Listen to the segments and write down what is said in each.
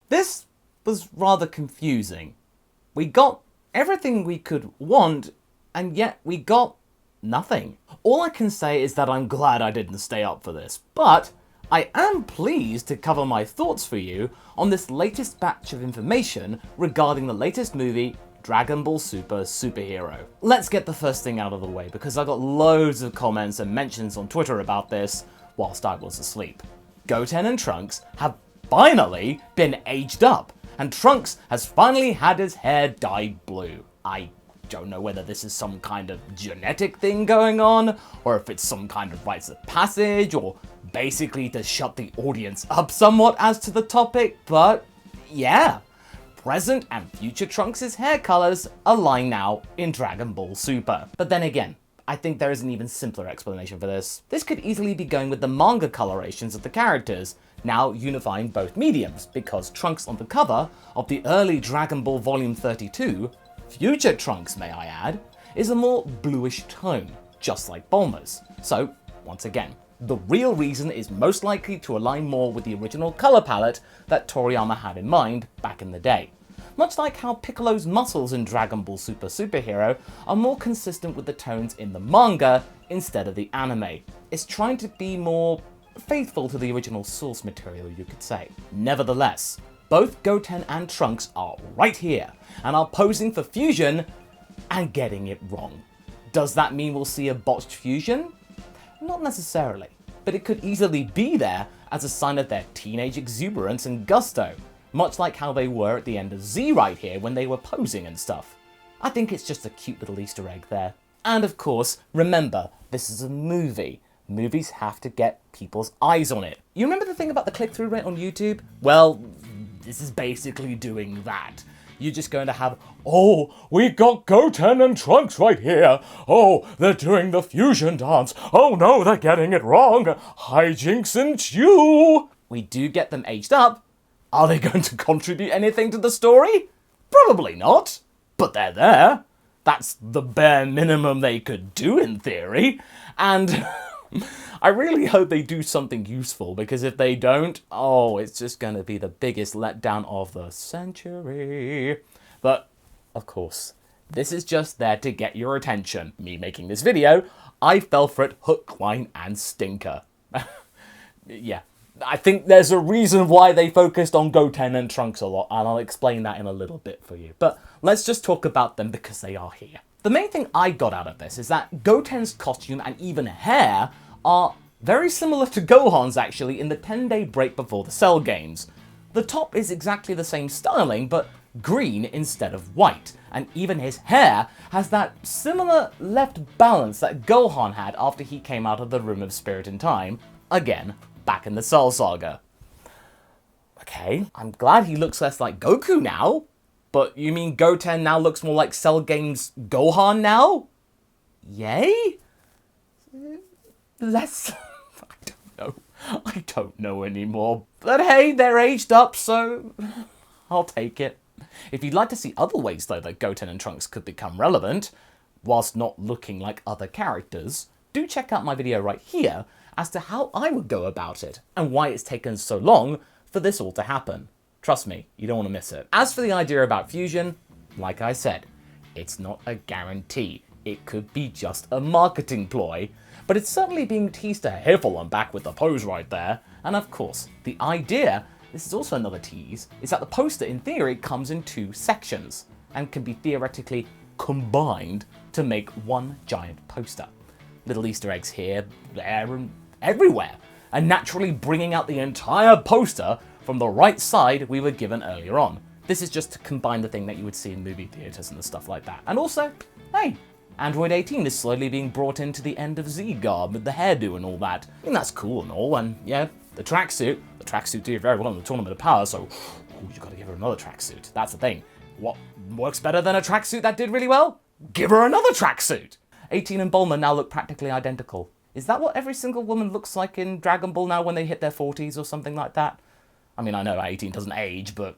This was rather confusing. We got everything we could want, and yet we got nothing. All I can say is that I'm glad I didn't stay up for this, but I am pleased to cover my thoughts for you on this latest batch of information regarding the latest movie, Dragon Ball Super Hero. Let's get the first thing out of the way because I got loads of comments and mentions on Twitter about this whilst I was asleep. Goten and Trunks have finally been aged up, and Trunks has finally had his hair dyed blue. I don't know whether this is some kind of genetic thing going on, or if it's some kind of rites of passage, or basically to shut the audience up somewhat as to the topic, but yeah. Present and future Trunks' hair colors align now in Dragon Ball Super. But then again, I think there is an even simpler explanation for this. This could easily be going with the manga colorations of the characters, now unifying both mediums, because Trunks on the cover of the early Dragon Ball Volume 32, future Trunks may I add, is a more bluish tone, just like Bulma's. So, once again, the real reason is most likely to align more with the original color palette that Toriyama had in mind back in the day. Much like how Piccolo's muscles in Dragon Ball Super Hero are more consistent with the tones in the manga instead of the anime. It's trying to be more faithful to the original source material, you could say. Nevertheless, both Goten and Trunks are right here and are posing for fusion and getting it wrong. Does that mean we'll see a botched fusion? Not necessarily, but it could easily be there as a sign of their teenage exuberance and gusto, much like how they were at the end of Z right here when they were posing and stuff. I think it's just a cute little Easter egg there. And of course, remember, this is a movie. Movies have to get people's eyes on it. You remember the thing about the click-through rate on YouTube? Well, this is basically doing that. You're just going to have, oh, we got Goten and Trunks right here. Oh, they're doing the fusion dance. Oh no, they're getting it wrong. Hijinks ensue. We do get them aged up. Are they going to contribute anything to the story? Probably not, but they're there. That's the bare minimum they could do in theory. And I really hope they do something useful, because if they don't, oh, it's just going to be the biggest letdown of the century. But, of course, this is just there to get your attention. Me making this video, I fell for it hook, line, and stinker. Yeah, I think there's a reason why they focused on Goten and Trunks a lot, and I'll explain that in a little bit for you. But let's just talk about them because they are here. The main thing I got out of this is that Goten's costume and even hair are very similar to Gohan's actually in the 10-day break before the Cell games. The top is exactly the same styling, but green instead of white, and even his hair has that similar left balance that Gohan had after he came out of the Room of Spirit and Time, again, back in the Cell Saga. Okay, I'm glad he looks less like Goku now, but you mean Goten now looks more like Cell Games Gohan now? Yay? Less? I don't know anymore. But hey, they're aged up, so I'll take it. If you'd like to see other ways, though, that Goten and Trunks could become relevant, whilst not looking like other characters, do check out my video right here as to how I would go about it, and why it's taken so long for this all to happen. Trust me, you don't want to miss it. As for the idea about fusion, like I said, it's not a guarantee. It could be just a marketing ploy, but it's certainly being teased a hairful and back with the pose right there. And of course, the idea, this is also another tease, is that the poster in theory comes in 2 sections and can be theoretically combined to make one giant poster. Little Easter eggs here, there, and everywhere, and naturally bringing out the entire poster from the right side we were given earlier on. This is just to combine the thing that you would see in movie theaters and stuff like that. And also, hey, Android 18 is slowly being brought into the end of Z garb with the hairdo and all that. I mean, that's cool and all, and yeah, the tracksuit did very well in the Tournament of Power, so you gotta give her another tracksuit. That's the thing. What works better than a tracksuit that did really well? Give her another tracksuit! 18 and Bulma now look practically identical. Is that what every single woman looks like in Dragon Ball now when they hit their 40s or something like that? I mean, I know 18 doesn't age, but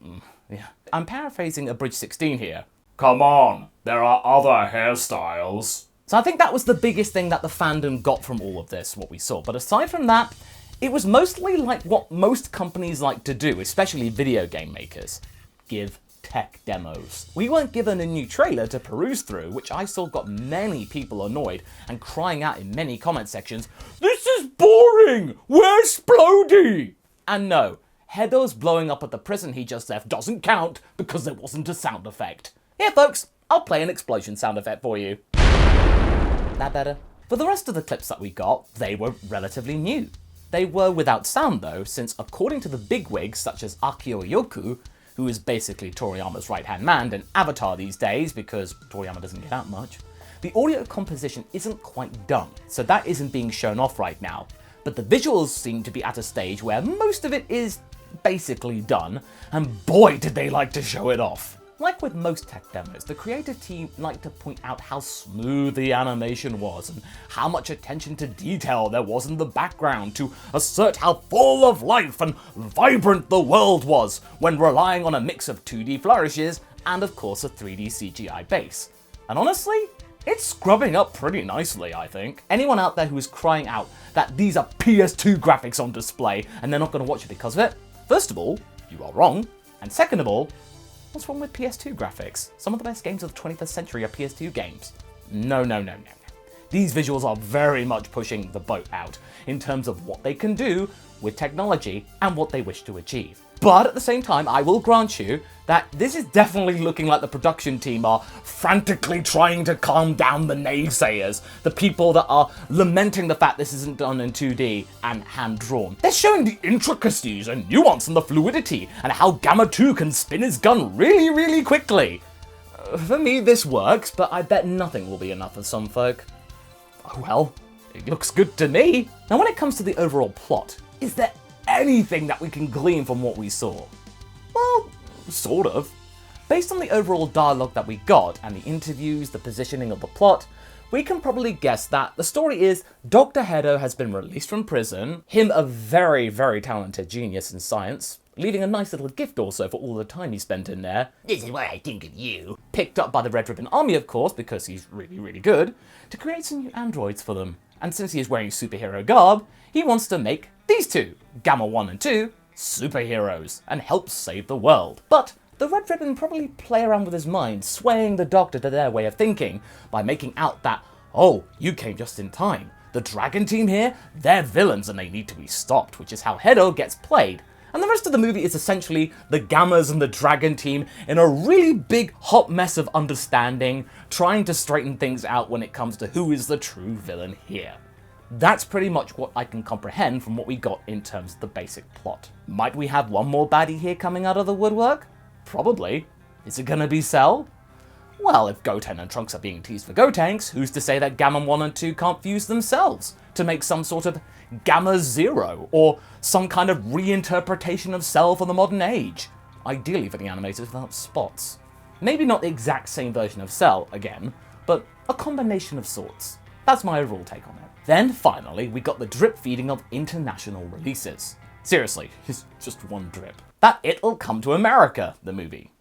yeah. I'm paraphrasing a Bridge 16 here. Come on, there are other hairstyles. So I think that was the biggest thing that the fandom got from all of this, what we saw. But aside from that, It was mostly like what most companies like to do, especially video game makers. Give tech demos. We weren't given a new trailer to peruse through, which I saw got many people annoyed and crying out in many comment sections, "This is boring! Where's Splody?" And no, Hedo's blowing up at the prison he just left doesn't count because there wasn't a sound effect. Here folks, I'll play an explosion sound effect for you. That better? For the rest of the clips that we got, they were relatively new. They were without sound though, since according to the bigwigs such as Akio Yoku, who is basically Toriyama's right-hand man and Avatar these days because Toriyama doesn't get out much, the audio composition isn't quite done, so that isn't being shown off right now. But the visuals seem to be at a stage where most of it is basically done, and boy did they like to show it off. Like with most tech demos, the creative team liked to point out how smooth the animation was and how much attention to detail there was in the background to assert how full of life and vibrant the world was when relying on a mix of 2D flourishes and of course a 3D CGI base. And honestly, it's scrubbing up pretty nicely, I think. Anyone out there who is crying out that these are PS2 graphics on display and they're not going to watch it because of it, first of all, you are wrong, and second of all, what's wrong with PS2 graphics? Some of the best games of the 21st century are PS2 games. No. These visuals are very much pushing the boat out in terms of what they can do with technology and what they wish to achieve. But at the same time, I will grant you that this is definitely looking like the production team are frantically trying to calm down the naysayers, the people that are lamenting the fact this isn't done in 2D and hand-drawn. They're showing the intricacies and nuance and the fluidity and how Gamma 2 can spin his gun really quickly. For me, this works, but I bet nothing will be enough for some folk. Oh well, it looks good to me. Now when it comes to the overall plot, is there anything that we can glean from what we saw? Well, sort of. Based on the overall dialogue that we got and the interviews, the positioning of the plot, we can probably guess that the story is Dr. Hedo has been released from prison, him a very talented genius in science, leaving a nice little gift also for all the time he spent in there. "This is what I think of you." Picked up by the Red Ribbon Army, of course, because he's really good, to create some new androids for them. And since he is wearing superhero garb, he wants to make these two, Gamma 1 and 2, superheroes, and help save the world. But the Red Ribbon probably play around with his mind, swaying the Doctor to their way of thinking, by making out that, oh, you came just in time. The Dragon Team here, they're villains and they need to be stopped, which is how Hedo gets played. And the rest of the movie is essentially the Gammas and the Dragon Team in a really big hot mess of understanding, trying to straighten things out when it comes to who is the true villain here. That's pretty much what I can comprehend from what we got in terms of the basic plot. Might we have one more baddie here coming out of the woodwork? Probably. Is it gonna be Cell? Well, if Goten and Trunks are being teased for Gotenks, who's to say that Gamma 1 and 2 can't fuse themselves to make some sort of Gamma Zero, or some kind of reinterpretation of Cell for the modern age? Ideally for the animators without spots. Maybe not the exact same version of Cell, again, but a combination of sorts. That's my overall take on it. Then, finally, we got the drip feeding of international releases. Seriously, it's just one drip. That It'll Come to America, the movie.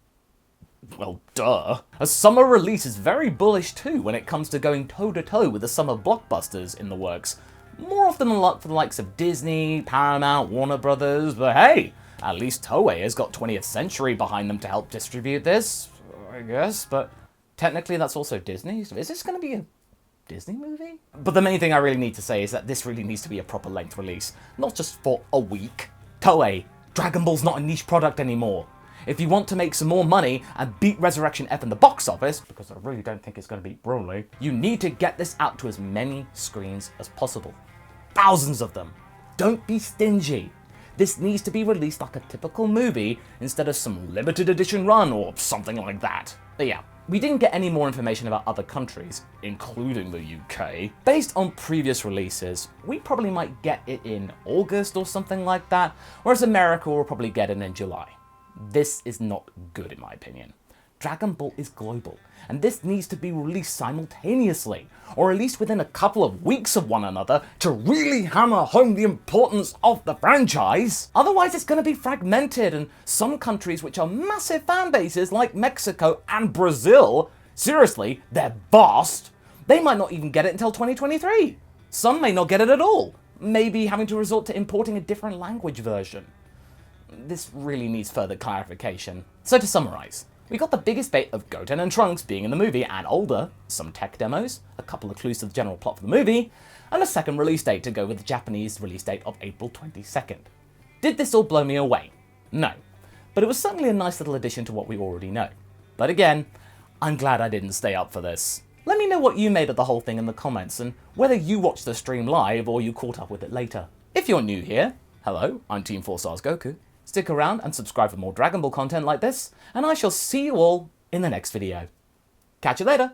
Well, duh. A summer release is very bullish too when it comes to going toe-to-toe with the summer blockbusters in the works. More often than not for the likes of Disney, Paramount, Warner Brothers, but hey, at least Toei has got 20th Century behind them to help distribute this, I guess, but technically that's also Disney, so is this gonna be a Disney movie? But the main thing I really need to say is that this really needs to be a proper length release, not just for a week. Toei, Dragon Ball's not a niche product anymore. If you want to make some more money and beat Resurrection F in the box office, because I really don't think it's going to beat Broly, you need to get this out to as many screens as possible. Thousands of them. Don't be stingy. This needs to be released like a typical movie instead of some limited edition run or something like that. But yeah, we didn't get any more information about other countries, including the UK. Based on previous releases, we probably might get it in August or something like that, whereas America will probably get it in July. This is not good in my opinion. Dragon Ball is global, and this needs to be released simultaneously, or at least within a couple of weeks of one another to really hammer home the importance of the franchise. Otherwise it's going to be fragmented, and some countries which are massive fan bases like Mexico and Brazil, seriously, they're vast, they might not even get it until 2023. Some may not get it at all. Maybe having to resort to importing a different language version. This really needs further clarification. So to summarize, we got the biggest bait of Goten and Trunks being in the movie and older, some tech demos, a couple of clues to the general plot for the movie, and a second release date to go with the Japanese release date of April 22nd. Did this all blow me away? No. But it was certainly a nice little addition to what we already know. But again, I'm glad I didn't stay up for this. Let me know what you made of the whole thing in the comments and whether you watched the stream live or you caught up with it later. If you're new here, hello, I'm Team 4 Stars Goku. Stick around and subscribe for more Dragon Ball content like this, and I shall see you all in the next video. Catch you later!